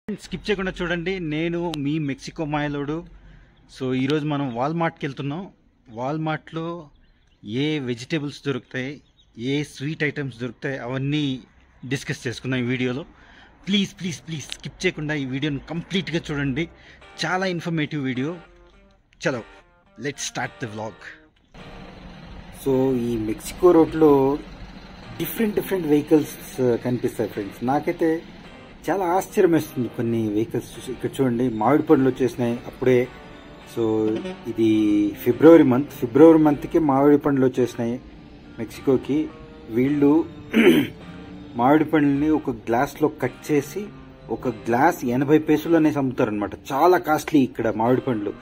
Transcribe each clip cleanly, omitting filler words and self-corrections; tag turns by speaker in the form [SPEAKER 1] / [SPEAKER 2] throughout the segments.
[SPEAKER 1] Skip చేయకుండా చూడండి. నేను మీ మెక్సికో మాయలోడు. సో ఈరోజు మనం వాల్మార్ట్కి వెళ్తున్నాం. వాల్మార్ట్లో ఏ వెజిటేబుల్స్ దొరుకుతాయి, ఏ స్వీట్ ఐటమ్స్ దొరుకుతాయి అవన్నీ డిస్కస్ చేసుకున్నాం ఈ వీడియోలో. ప్లీజ్ ప్లీజ్ ప్లీజ్ స్కిప్ చేయకుండా ఈ వీడియోని కంప్లీట్గా చూడండి. చాలా ఇన్ఫర్మేటివ్ వీడియో. చలో let's start the vlog. So ఈ మెక్సికో రోడ్లో డిఫరెంట్ వెహికల్స్ కనిపిస్తాయి ఫ్రెండ్స్. నాకైతే చాలా ఆశ్చర్యం వేస్తుంది కొన్ని వెహికల్స్ చూసి. ఇక్కడ చూడండి, మామిడి పండ్లు వచ్చేసినాయి అప్పుడే. సో ఇది ఫిబ్రవరి మంత్కి మామిడి పండ్లు వచ్చేసినాయి మెక్సికోకి. వీళ్ళు మామిడి పండ్లని ఒక గ్లాస్లో కట్ చేసి ఒక గ్లాస్ 80 పైసలు అనేసి అమ్ముతారనమాట. చాలా కాస్ట్లీ ఇక్కడ మామిడి పండ్లు.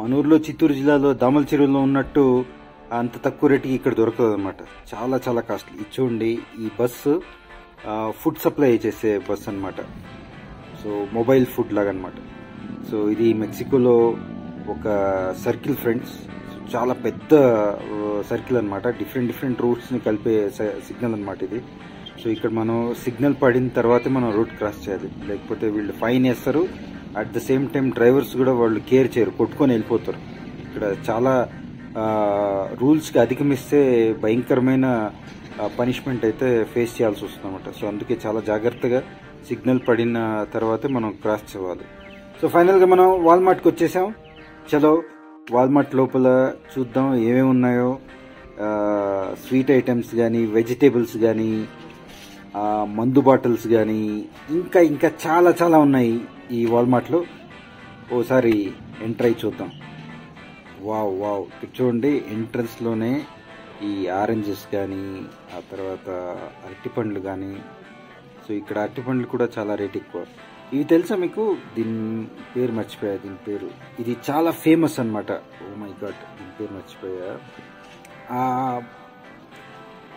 [SPEAKER 1] మన ఊర్లో చిత్తూరు జిల్లాలో దామల చెరువులో ఉన్నట్టు అంత తక్కువ రేటుకి ఇక్కడ దొరకదు అనమాట. చాలా కాస్ట్లీ. ఇది చూడండి, ఈ బస్సు ఫుడ్ సప్లై చేసే బస్ అనమాట. సో మొబైల్ ఫుడ్ లాగా అనమాట. సో ఇది మెక్సికోలో ఒక సర్కిల్ ఫ్రెండ్స్. చాలా పెద్ద సర్కిల్ అనమాట. డిఫరెంట్ రూట్స్ని కలిపే సిగ్నల్ అనమాట ఇది. సో ఇక్కడ మనం సిగ్నల్ పడిన తర్వాతే మనం రూట్ క్రాస్ చేయాలి, లేకపోతే వీళ్ళు ఫైన్ వేస్తారు. At the same time drivers కూడా వాళ్ళు కేర్ చేయరు, కొట్టుకొని వెళ్ళిపోతారు. ఇక్కడ చాలా రూల్స్కి అధిగమిస్తే భయంకరమైన పనిష్మెంట్ అయితే ఫేస్ చేయాల్సి వస్తుంది అనమాట. సో అందుకే చాలా జాగ్రత్తగా సిగ్నల్ పడిన తర్వాతే మనం క్రాస్ చేయాలి. సో ఫైనల్గా మనం వాల్మార్ట్కి వచ్చేసాం. చలో వాల్మార్ట్ లోపల చూద్దాం ఏమేమి ఉన్నాయో. స్వీట్ ఐటమ్స్ కానీ, వెజిటేబుల్స్ కానీ, మందు బాటిల్స్ కానీ, ఇంకా చాలా ఉన్నాయి ఈ వాల్మార్ట్లో. ఓసారి ఎంటర్ అయి చూద్దాం. వావ్ ఇక్కడ చూడండి, ఎంట్రన్స్లోనే ఈ ఆరెంజెస్ కానీ, ఆ తర్వాత అరటిపండ్లు కానీ. సో ఇక్కడ అరటిపండ్లు కూడా చాలా రేట్ ఎక్కువ. ఇవి తెలుసా మీకు? దీని పేరు మర్చిపోయా. దీని పేరు ఇది చాలా ఫేమస్ అనమాట. ఓ మై గాడ్, దీని పేరు మర్చిపోయా.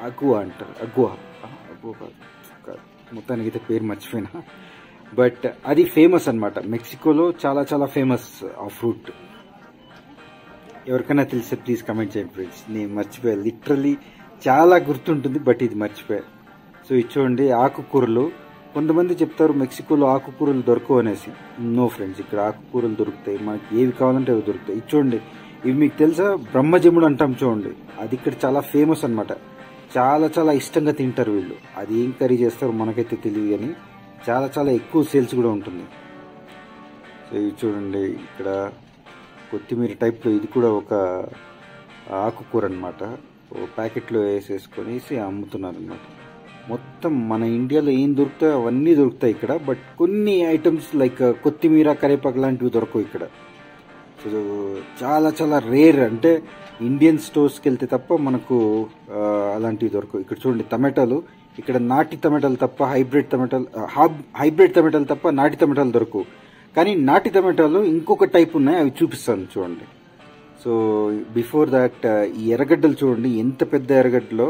[SPEAKER 1] అగువా అంటారు. అగువా మొత్తానికి అయితే పేరు మర్చిపోయినా. బట్ అది ఫేమస్ అనమాట మెక్సికోలో. చాలా ఫేమస్ ఆ ఫ్రూట్. ఎవరికైనా తెలిస్తే ప్లీజ్ కమెంట్ చేయండి ఫ్రెండ్స్. నేను మర్చిపోయా, లిటరల్లీ చాలా గుర్తుంటుంది, బట్ ఇది మర్చిపోయా. సో ఇది చూడండి, ఆకుకూరలు. కొంతమంది చెప్తారు మెక్సికోలో ఆకుకూరలు దొరకవు అనేసి. నో ఫ్రెండ్స్, ఇక్కడ ఆకుకూరలు దొరుకుతాయి. మనకి ఏవి కావాలంటే అవి దొరుకుతాయి. ఇది చూడండి, ఇవి మీకు తెలుసా? బ్రహ్మజముడు అంటాం చూడండి, అది ఇక్కడ చాలా ఫేమస్ అనమాట. చాలా ఇష్టంగా తింటారు వీళ్ళు. అది ఏం కర్రీ చేస్తారో మనకైతే తెలియదు, కానీ చాలా ఎక్కువ సేల్స్ కూడా ఉంటుంది. సో ఇది చూడండి, ఇక్కడ కొత్తిమీర టైప్లో ఇది కూడా ఒక ఆకుకూర అనమాట. ప్యాకెట్లో వేసేసుకొని అమ్ముతున్నారు అనమాట. మొత్తం మన ఇండియాలో ఏం దొరుకుతాయో అవన్నీ దొరుకుతాయి ఇక్కడ. బట్ కొన్ని ఐటమ్స్ లైక్ కొత్తిమీర, కరివేపాకు లాంటివి దొరకవు ఇక్కడ. సో చాలా రేర్. అంటే ఇండియన్ స్టోర్స్కి వెళ్తే తప్ప మనకు అలాంటివి దొరకవు. ఇక్కడ చూడండి, టమాటాలు. ఇక్కడ నాటి టమాటాలు తప్ప హైబ్రిడ్ టమాటాలు తప్ప నాటి టమాటాలు దొరకవు. కానీ నాటి టమాటాలు ఇంకొక టైప్ ఉన్నాయి, అవి చూపిస్తాను చూడండి. సో బిఫోర్ దాట్, ఈ ఎర్రగడ్డలు చూడండి, ఎంత పెద్ద ఎర్రగడ్డలో.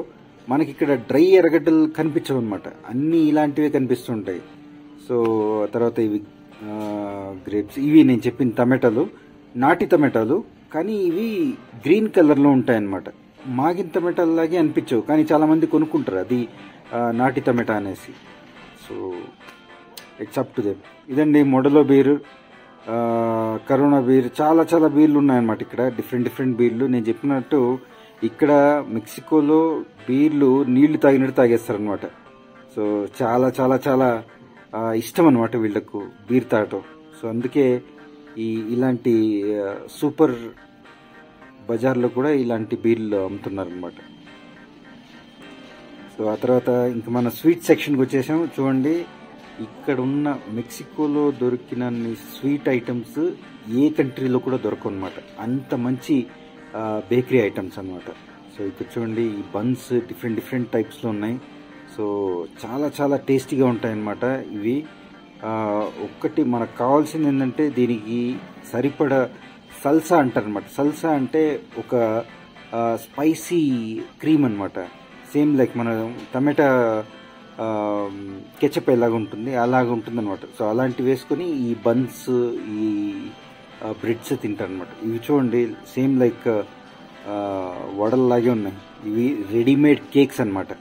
[SPEAKER 1] మనకి ఇక్కడ డ్రై ఎర్రగడ్డలు కనిపించవు అనమాట, అన్నీ ఇలాంటివే కనిపిస్తుంటాయి. సో తర్వాత ఇవి గ్రేప్స్. ఇవి నేను చెప్పిన టమాటాలు నాటి టమాటాలు, కానీ ఇవి గ్రీన్ కలర్లో ఉంటాయన్నమాట. మాగిన టమాటాలు లాగే అనిపించవు, కానీ చాలామంది కొనుక్కుంటారు అది నాటి టమాటా అనేసి. So it's up to them. ఇదండి మొడలో బీర్, కరోనా బీర్, చాలా బీర్లు ఉన్నాయన్నమాట ఇక్కడ. డిఫరెంట్ బీర్లు. నేను చెప్పినట్టు ఇక్కడ మెక్సికోలో బీర్లు నీళ్లు తాగినట్టు తాగేస్తారనమాట. సో చాలా ఇష్టం అనమాట వీళ్లకు బీర్ తాగటం. సో అందుకే ఇలాంటి సూపర్ బజార్లో కూడా ఇలాంటి బీర్లు అమ్ముతున్నారనమాట. సో ఆ తర్వాత ఇంకా మన స్వీట్ సెక్షన్కి వచ్చేసాం. చూడండి, ఇక్కడ ఉన్న మెక్సికోలో దొరికిన స్వీట్ ఐటమ్స్ ఏ కంట్రీలో కూడా దొరకవు అనమాట. అంత మంచి బేకరీ ఐటమ్స్ అనమాట. సో ఇక్కడ చూడండి, ఈ బన్స్ డిఫరెంట్ టైప్స్లో ఉన్నాయి. సో చాలా టేస్టీగా ఉంటాయి అన్నమాట ఇవి. ఒక్కటి మనకు కావాల్సింది ఏంటంటే, దీనికి సరిపడా సల్సా అంటారు అనమాట. సల్సా అంటే ఒక స్పైసీ క్రీమ్ అనమాట. సేమ్ లైక్ మన టమాటా కెచప్ ఎలాగ ఉంటుంది అలాగ ఉంటుంది అనమాట. సో అలాంటివి వేసుకొని ఈ బన్స్, ఈ బ్రెడ్స్ తింటారనమాట. ఇవి చూడండి, సేమ్ లైక్ వడల్లాగే ఉన్నాయి. ఇవి రెడీమేడ్ కేక్స్ అనమాట.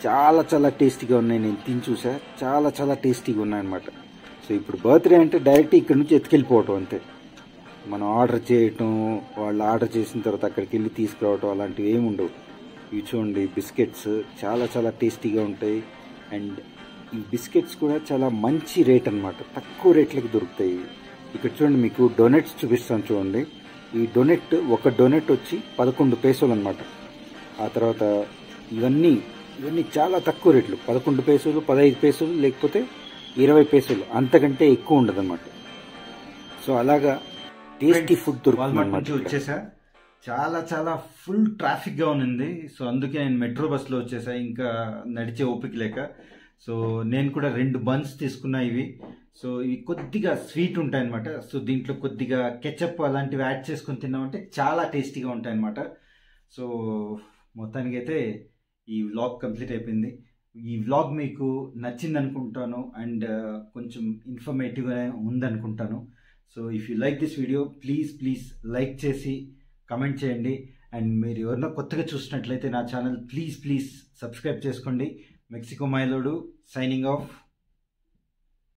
[SPEAKER 1] చాలా టేస్టీగా ఉన్నాయి. నేను తిని చూసా, చాలా టేస్టీగా ఉన్నాయి అనమాట. సో ఇప్పుడు బర్త్డే అంటే డైరెక్ట్ ఇక్కడ నుంచి ఎత్తుకెళ్ళిపోవటం అంతే. మనం ఆర్డర్ చేయటం, వాళ్ళు ఆర్డర్ చేసిన తర్వాత అక్కడికి వెళ్ళి తీసుకురావటం అలాంటివి ఏమి ఉండవు. ఇవి చూడండి బిస్కెట్స్ చాలా చాలా టేస్టీగా ఉంటాయి. అండ్ ఈ బిస్కెట్స్ కూడా చాలా మంచి రేట్ అనమాట, తక్కువ రేట్లకు దొరుకుతాయి. ఇక్కడ చూడండి మీకు డొనెట్స్ చూపిస్తాను చూడండి. ఈ ఒక డొనెట్ వచ్చి 11 పైసలు అనమాట. ఆ తర్వాత ఇవన్నీ చాలా తక్కువ రేట్లు, 11 పైసలు, 15 పైసలు, లేకపోతే 20 పైసలు, అంతకంటే ఎక్కువ ఉండదు అనమాట. సో అలాగా టేస్టీ ఫుడ్ దొరుకుతుంది. వచ్చేసా, చాలా చాలా ఫుల్ ట్రాఫిక్గా ఉంది. సో అందుకే నేను మెట్రో బస్లో వచ్చేసా, ఇంకా నడిచే ఓపిక లేక. సో నేను కూడా 2 బన్స్ తీసుకున్నా ఇవి. సో ఇవి కొద్దిగా స్వీట్ ఉంటాయి అనమాట. సో దీంట్లో కొద్దిగా కెచప్ అలాంటివి యాడ్ చేసుకొని తిన్నామంటే చాలా టేస్టీగా ఉంటాయి అనమాట. సో మొత్తానికి అయితే ఈ వ్లాగ్ కంప్లీట్ అయిపోయింది. ఈ వ్లాగ్ మీకు నచ్చింది అనుకుంటాను అండ్ కొంచెం ఇన్ఫర్మేటివ్గా ఉందనుకుంటాను. So if you like this video please like చేసి కమెంట్ చేయండి. అండ్ మీరు ఎవరైనా కొత్తగా చూసినట్లయితే నా ఛానల్ ప్లీజ్ సబ్స్క్రైబ్ చేసుకోండి. మెక్సికో మైలోడు సైనింగ్ ఆఫ్.